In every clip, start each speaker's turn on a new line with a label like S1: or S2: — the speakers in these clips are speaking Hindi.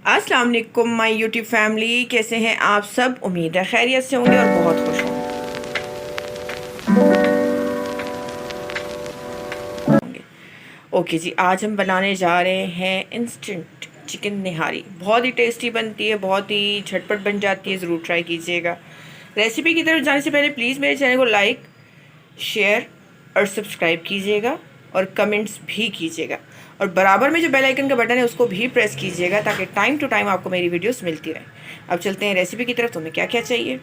S1: अस्सलाम वालेकुम माय यूट्यूब फैमिली, कैसे हैं आप सब। उम्मीद है खैरियत से होंगे और बहुत खुश होंगे। ओके जी, आज हम बनाने जा रहे हैं इंस्टेंट चिकन निहारी। बहुत ही टेस्टी बनती है, बहुत ही झटपट बन जाती है। ज़रूर ट्राई कीजिएगा। रेसिपी की तरफ जाने से पहले प्लीज़ मेरे चैनल को लाइक, शेयर और सब्सक्राइब कीजिएगा और कमेंट्स भी कीजिएगा। और बराबर में जो बेल आइकन का बटन है उसको भी प्रेस कीजिएगा ताकि टाइम टू टाइम आपको मेरी वीडियोस मिलती रहे। अब चलते हैं रेसिपी की तरफ। तो हमें क्या क्या चाहिए।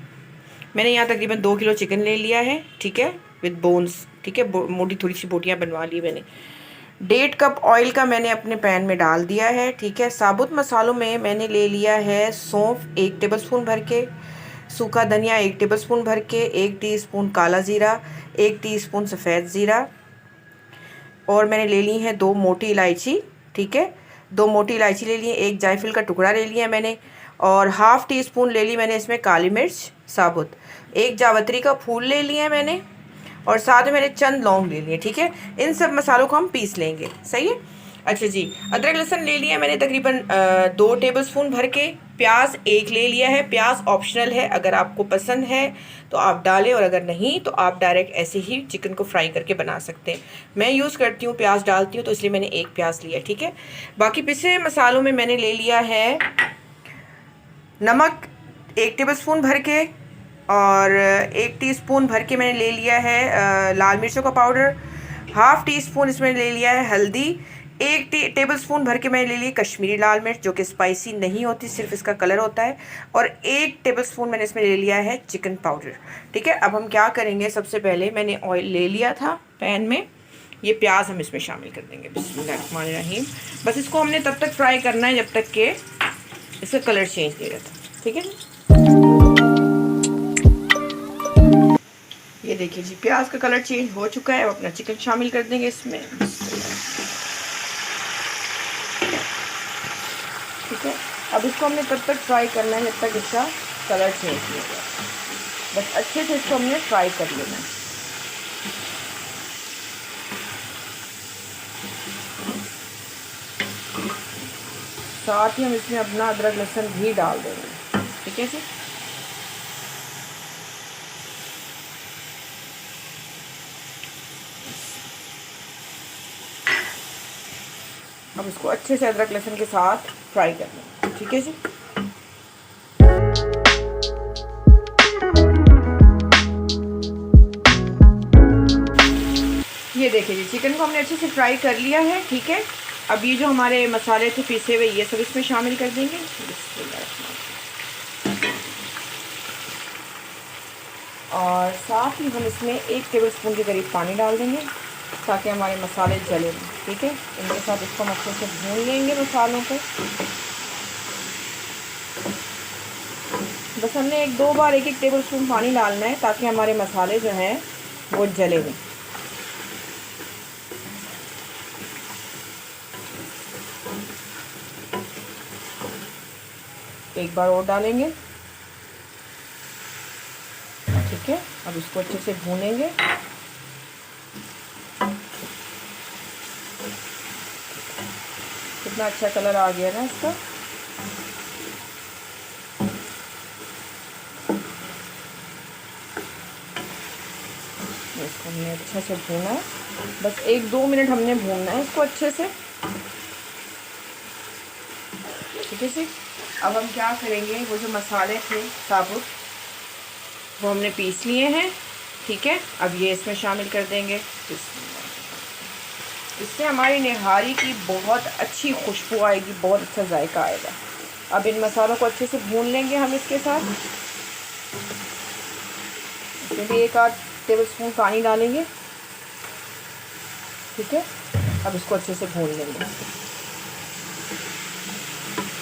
S1: मैंने यहाँ तकरीबन 2 किलो चिकन ले लिया है, ठीक है, विद बोन्स, ठीक है। मोटी थोड़ी सी बोटियाँ बनवा ली मैंने। 1.5 कप ऑयल का मैंने अपने पैन में डाल दिया है, ठीक है। साबुत मसालों में मैंने ले लिया है सौंफ 1 टेबलस्पून भर के, सूखा धनिया 1 टेबलस्पून भर के, 1 टीस्पून काला ज़ीरा, 1 टीस्पून सफ़ेद ज़ीरा, और मैंने ले ली है 2 मोटी इलायची, ठीक है। 2 मोटी इलायची ले ली है, 1 जायफल का टुकड़ा ले लिया मैंने, और हाफ़ टी स्पून ले ली मैंने इसमें काली मिर्च साबुत, 1 जावित्री का फूल ले लिया है मैंने, और साथ में मैंने चंद लौंग ले लिए, ठीक है। इन सब मसालों को हम पीस लेंगे, सही है। अच्छा जी, अदरक लहसुन ले लिया मैंने तकरीबन 2 टेबलस्पून भर के। प्याज 1 ले लिया है। प्याज ऑप्शनल है, अगर आपको पसंद है तो आप डालें, और अगर नहीं तो आप डायरेक्ट ऐसे ही चिकन को फ्राई करके बना सकते हैं। मैं यूज़ करती हूँ प्याज डालती हूँ, तो इसलिए मैंने 1 प्याज लिया, ठीक है। बाकी पिसे मसालों में मैंने ले लिया है नमक 1 टेबलस्पून भर के, और 1 टीस्पून भर के मैंने ले लिया है लाल मिर्चों का पाउडर, हाफ़ टी स्पून इसमें ले लिया है हल्दी, 1 टेबलस्पून भर के मैंने ले ली कश्मीरी लाल मिर्च, जो कि स्पाइसी नहीं होती, सिर्फ इसका कलर होता है, और 1 टेबलस्पून मैंने इसमें ले लिया है चिकन पाउडर, ठीक है। अब हम क्या करेंगे, सबसे पहले मैंने ऑयल ले लिया था पैन में, ये प्याज हम इसमें शामिल कर देंगे। बिस्मिल्लाहिर्रहमानिर्रहीम। बस इसको हमने तब तक फ्राई करना है जब तक कि इसका कलर चेंज नहीं रहता, ठीक है। ये देखिए जी, प्याज का कलर चेंज हो चुका है। अब अपना चिकन शामिल कर देंगे इसमें, ठीक है। अब इसको हमने तब तक फ्राई करना है जब तक इसका कलर चेंज नहीं होगा। बस अच्छे से इसको हमने फ्राई कर लेना है। साथ ही हम इसमें अपना अदरक लहसुन भी डाल देंगे, ठीक है जी। अब इसको अच्छे से अदरक लहसुन के साथ फ्राई कर लेंगे, ठीक है जी। ये देखिए जी, चिकन को हमने अच्छे से फ्राई कर लिया है, ठीक है। अब ये जो हमारे मसाले थे पीसे हुए, ये सब इसमें शामिल कर देंगे। और साथ ही हम इसमें 1 टेबलस्पून के करीब पानी डाल देंगे ताकि हमारे मसाले जले, ठीक है। इनके साथ इसको हम अच्छे से भून लेंगे मसालों को। बस हमने 1-2 बार 1-1 टेबलस्पून पानी डालना है ताकि हमारे मसाले जो हैं वो जले नहीं। एक बार और डालेंगे, ठीक है। अब इसको अच्छे से भूनेंगे। कितना अच्छा कलर आ गया ना इसका। इसको हमने अच्छे से भूना है, बस 1-2 मिनट हमने भूनना है इसको अच्छे से, ठीक है जी। अब हम क्या करेंगे, वो जो मसाले थे साबुत वो हमने पीस लिए हैं, ठीक है। अब ये इसमें शामिल कर देंगे। इससे हमारी निहारी की बहुत अच्छी खुशबू आएगी, बहुत अच्छा जायका आएगा। अब इन मसालों को अच्छे से भून लेंगे हम इसके साथ। इसमें भी 1-8 टेबलस्पून पानी डालेंगे, ठीक है। अब इसको अच्छे से भून लेंगे।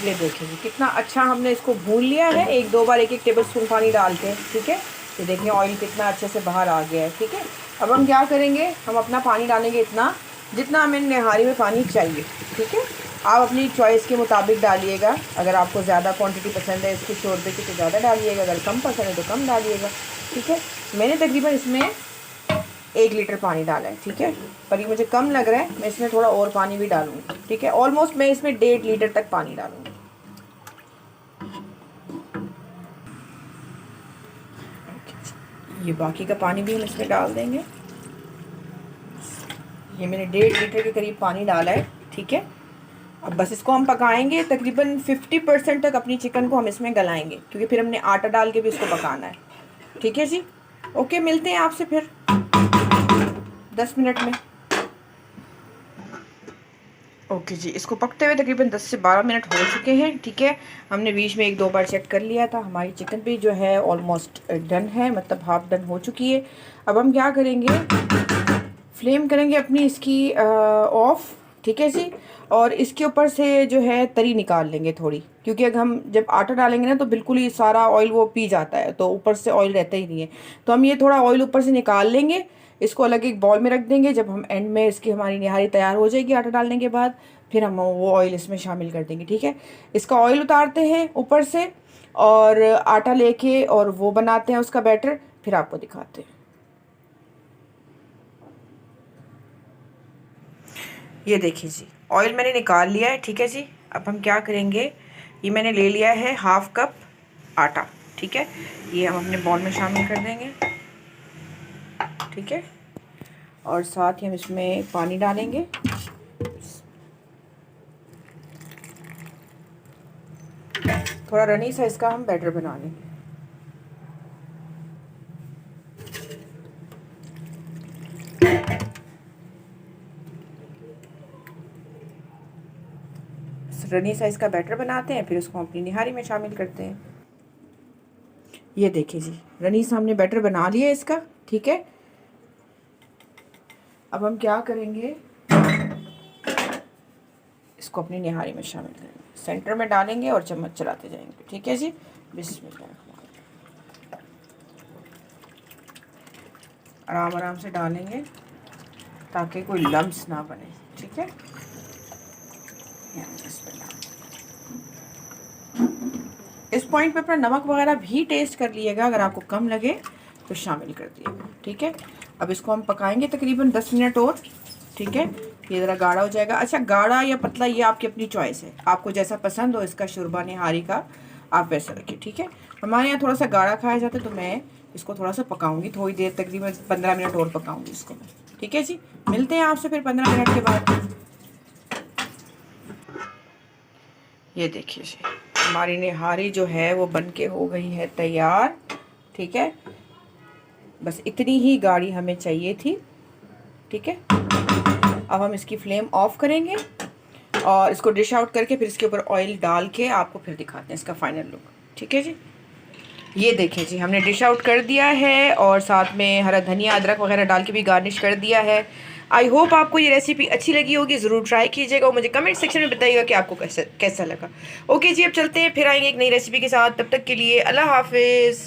S1: ये देखिए कितना अच्छा हमने इसको भून लिया है, 1-2 बार 1-1 टेबलस्पून पानी डाल के, ठीक है। ये देखिए ऑयल कितना अच्छे से बाहर आ गया है, ठीक है। अब हम क्या करेंगे, हम अपना पानी डालेंगे इतना जितना हमें निहारी में पानी चाहिए, ठीक है। आप अपनी चॉइस के मुताबिक डालिएगा। अगर आपको ज़्यादा क्वांटिटी पसंद है इसकी शोरबे की तो ज़्यादा डालिएगा, अगर कम पसंद है तो कम डालिएगा, ठीक है। मैंने तकरीबन इसमें 1 लीटर पानी डाला है, ठीक है। पर ये मुझे कम लग रहा है, मैं इसमें थोड़ा और पानी भी डालूँगी, ठीक है। ऑलमोस्ट मैं इसमें 1.5 लीटर तक पानी डालूँगी, ये बाकी का पानी भी हम इसमें डाल देंगे। ये मैंने 1.5 लीटर के करीब पानी डाला है, ठीक है। अब बस इसको हम पकाएंगे तकरीबन 50% तक अपनी चिकन को हम इसमें गलाएंगे, क्योंकि फिर हमने आटा डाल के भी इसको पकाना है, ठीक है जी। ओके, मिलते हैं आपसे फिर 10 मिनट में। ओके जी, इसको पकते हुए तकरीबन 10 से 12 मिनट हो चुके हैं, ठीक है। हमने बीच में 1-2 बार चेक कर लिया था। हमारी चिकन भी जो है ऑलमोस्ट डन है, मतलब हाफ डन हो चुकी है। अब हम क्या करेंगे, फ्लेम करेंगे अपनी इसकी ऑफ, ठीक है जी। और इसके ऊपर से जो है तरी निकाल लेंगे थोड़ी, क्योंकि अगर हम जब आटा डालेंगे ना तो बिल्कुल ही सारा ऑयल वो पी जाता है, तो ऊपर से ऑयल रहता ही नहीं है। तो हम ये थोड़ा ऑयल ऊपर से निकाल लेंगे, इसको अलग एक बॉल में रख देंगे। जब हम एंड में इसकी हमारी निहारी तैयार हो जाएगी आटा डालने के बाद, फिर हम वो ऑयल इसमें शामिल कर देंगे, ठीक है। इसका ऑयल उतारते हैं ऊपर से और आटा लेके और वो बनाते हैं उसका बैटर, फिर आपको दिखाते हैं। ये देखिए जी, ऑयल मैंने निकाल लिया है, ठीक है जी। अब हम क्या करेंगे, ये मैंने ले लिया है 1/2 कप आटा, ठीक है। ये हम अपने बॉल में शामिल कर देंगे, ठीक है। और साथ ही हम इसमें पानी डालेंगे। थोड़ा रनी सा इसका हम बैटर बना लेंगे। रनी साइज का बैटर बनाते हैं, फिर उसको अपनी निहारी में शामिल करते हैं। ये देखिए जी, रनी सा हमने बैटर बना लिया इसका, ठीक है। अब हम क्या करेंगे, इसको अपनी निहारी में शामिल करेंगे, सेंटर में डालेंगे और चम्मच चलाते जाएंगे, ठीक है जी। बिस्मिल्लाह, आराम आराम से डालेंगे ताकि कोई लम्स ना बने, ठीक है। इस पॉइंट पे अपना नमक वगैरह भी टेस्ट कर लीजिएगा, अगर आपको कम लगे तो शामिल कर दिएगा, ठीक है। अब इसको हम पकाएंगे तकरीबन 10 मिनट और, ठीक है। ये ज़रा गाढ़ा हो जाएगा। अच्छा, गाढ़ा या पतला ये आपकी अपनी चॉइस है, आपको जैसा पसंद हो इसका शोरबा निहारी का आप वैसा रखिए, ठीक है। हमारे यहाँ थोड़ा सा गाढ़ा खाया जाता है, तो मैं इसको थोड़ा सा पकाऊंगी, थोड़ी देर तकरीबन 15 मिनट और पकाऊंगी इसको मैं, ठीक है जी। मिलते हैं आपसे फिर 15 मिनट के बाद। ये देखिए जी, हमारी निहारी जो है वो बनके हो गई है तैयार, ठीक है। बस इतनी ही गाढ़ी हमें चाहिए थी, ठीक है। अब हम इसकी फ्लेम ऑफ करेंगे और इसको डिश आउट करके फिर इसके ऊपर ऑयल डाल के आपको फिर दिखाते हैं इसका फाइनल लुक, ठीक है जी। ये देखें जी, हमने डिश आउट कर दिया है और साथ में हरा धनिया अदरक वगैरह डाल के भी गार्निश कर दिया है। आई होप आपको ये रेसिपी अच्छी लगी होगी, ज़रूर ट्राई कीजिएगा और मुझे कमेंट सेक्शन में बताइएगा कि आपको कैसा लगा। ओके जी, अब चलते हैं, फिर आएंगे एक नई रेसिपी के साथ। तब तक के लिए अल्लाह हाफिज़।